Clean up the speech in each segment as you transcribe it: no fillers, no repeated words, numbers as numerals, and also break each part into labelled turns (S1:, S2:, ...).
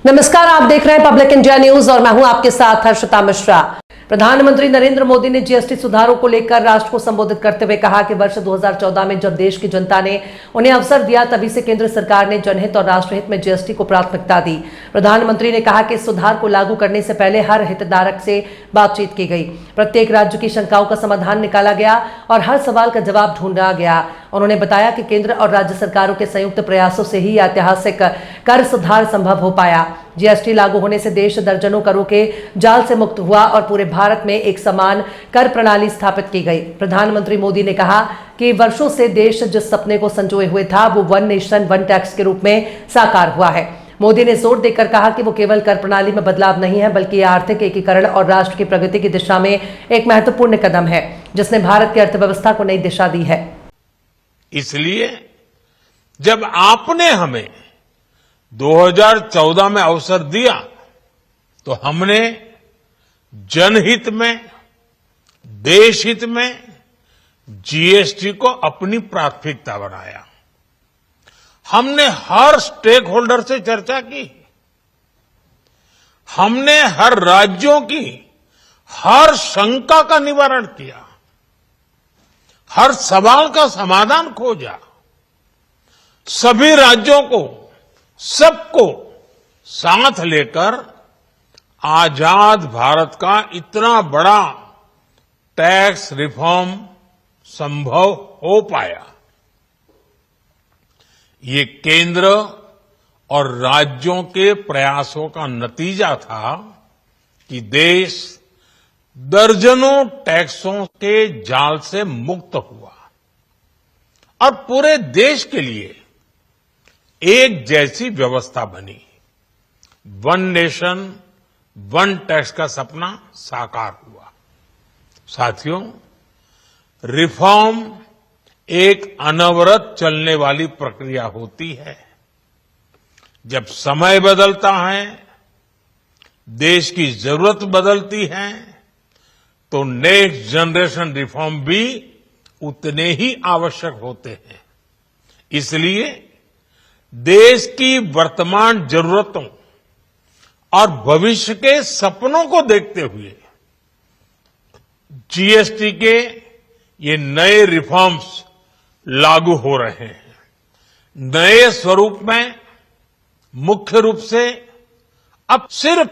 S1: नमस्कार, आप देख रहे हैं पब्लिक इंडिया न्यूज और मैं हूं आपके साथ हर्षिता मिश्रा। प्रधानमंत्री नरेंद्र मोदी ने जीएसटी सुधारों को लेकर राष्ट्र को संबोधित करते हुए कहा कि वर्ष 2014 में जब देश की जनता ने उन्हें अवसर दिया, तभी से केंद्र सरकार ने जनहित और राष्ट्रहित में जीएसटी को प्राथमिकता दी। प्रधानमंत्री ने कहा कि इस सुधार को लागू करने से पहले हर हितधारक से बातचीत की गई, प्रत्येक राज्य की शंकाओं का समाधान निकाला गया और हर सवाल का जवाब ढूंढा गया। उन्होंने बताया कि केंद्र और राज्य सरकारों के संयुक्त प्रयासों से ही ऐतिहासिक कर सुधार संभव हो पाया। जीएसटी लागू होने से देश दर्जनों करों के जाल से मुक्त हुआ और पूरे भारत में एक समान कर प्रणाली स्थापित की गई। प्रधानमंत्री मोदी ने कहा कि वर्षों से देश जिस सपने को संजोए हुए था, वो वन नेशन वन टैक्स के रूप में साकार हुआ है। मोदी ने जोर देकर कहा कि वो केवल कर प्रणाली में बदलाव नहीं है, बल्कि यह आर्थिक एकीकरण और राष्ट्र की प्रगति की दिशा में एक महत्वपूर्ण कदम है, जिसने भारत की अर्थव्यवस्था को नई दिशा दी है।
S2: इसलिए जब आपने हमें 2014 में अवसर दिया, तो हमने जनहित में, देशहित में जीएसटी को अपनी प्राथमिकता बनाया। हमने हर स्टेक होल्डर से चर्चा की, हमने हर राज्यों की हर शंका का निवारण किया, हर सवाल का समाधान खोजा। सभी राज्यों को, सबको साथ लेकर आजाद भारत का इतना बड़ा टैक्स रिफॉर्म संभव हो पाया। ये केंद्र और राज्यों के प्रयासों का नतीजा था कि देश दर्जनों टैक्सों के जाल से मुक्त हुआ और पूरे देश के लिए एक जैसी व्यवस्था बनी। वन नेशन वन टैक्स का सपना साकार हुआ। साथियों, रिफॉर्म एक अनवरत चलने वाली प्रक्रिया होती है। जब समय बदलता है, देश की जरूरत बदलती है, तो नेक्स्ट जनरेशन रिफॉर्म भी उतने ही आवश्यक होते हैं। इसलिए देश की वर्तमान जरूरतों और भविष्य के सपनों को देखते हुए जीएसटी के ये नए रिफॉर्म्स लागू हो रहे हैं। नए स्वरूप में मुख्य रूप से अब सिर्फ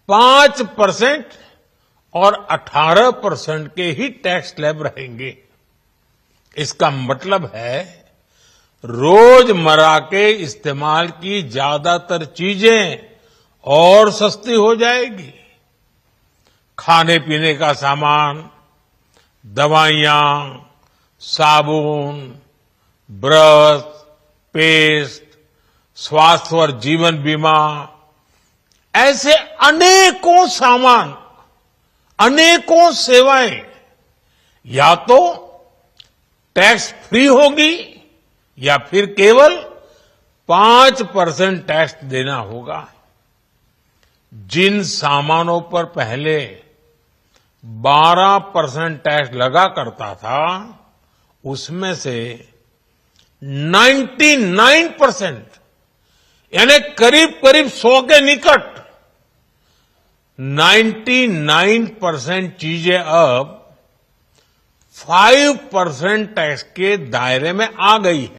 S2: 5% और 18% के ही टैक्स स्लैब रहेंगे। इसका मतलब है रोजमर्रा के इस्तेमाल की ज्यादातर चीजें और सस्ती हो जाएगी। खाने पीने का सामान, दवाइयां, साबुन, ब्रश, पेस्ट, स्वास्थ्य और जीवन बीमा, ऐसे अनेकों सामान, अनेकों सेवाएं या तो टैक्स फ्री होगी या फिर केवल 5% टैक्स देना होगा। जिन सामानों पर पहले 12% टैक्स लगा करता था, उसमें से 99% यानी करीब करीब 100 के निकट 99% चीजें अब 5% टैक्स के दायरे में आ गई है।